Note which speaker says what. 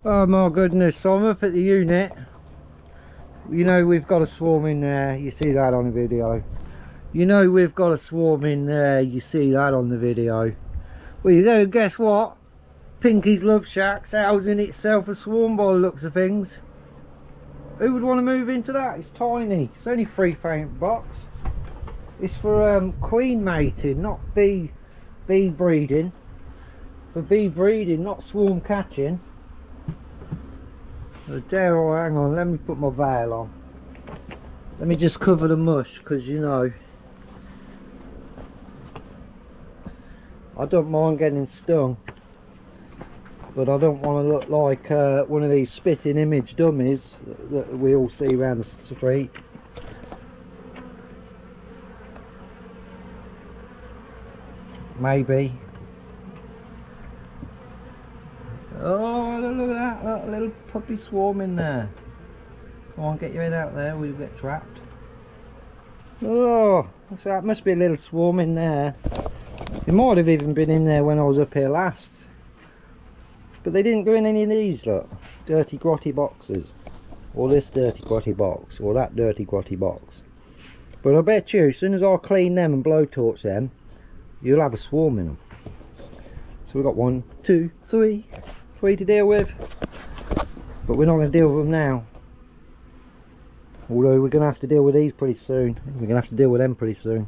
Speaker 1: Oh my goodness, so I'm up at the unit. You know we've got a swarm in there, you see that on the video. You know we've got a swarm in there, you see that on the video. Well, you know, guess what? Pinky's Love Shack's housing itself a swarm by the looks of things. Who would want to move into that? It's tiny, it's only 3 paint box. It's for queen mating, not bee breeding. For bee breeding, not swarm catching. So hang on, let me put my veil on. Let me just cover the mush, because you know I don't mind getting stung, but I don't want to look like one of these spitting image dummies that we all see around the street. Maybe. Oh, look at that, look, a little puppy swarm in there. Come on, get your head out there, we'll get trapped. Oh, so that must be a little swarm in there. It might have even been in there when I was up here last. But they didn't go in any of these, look. Dirty grotty boxes. Or this dirty grotty box, or that dirty grotty box. But I bet you, as soon as I clean them and blowtorch them, you'll have a swarm in them. So we've got 1, 2, 3 to deal with. But we're not going to deal with them now. Although we're going to have to deal with these pretty soon. We're going to have to deal with them pretty soon.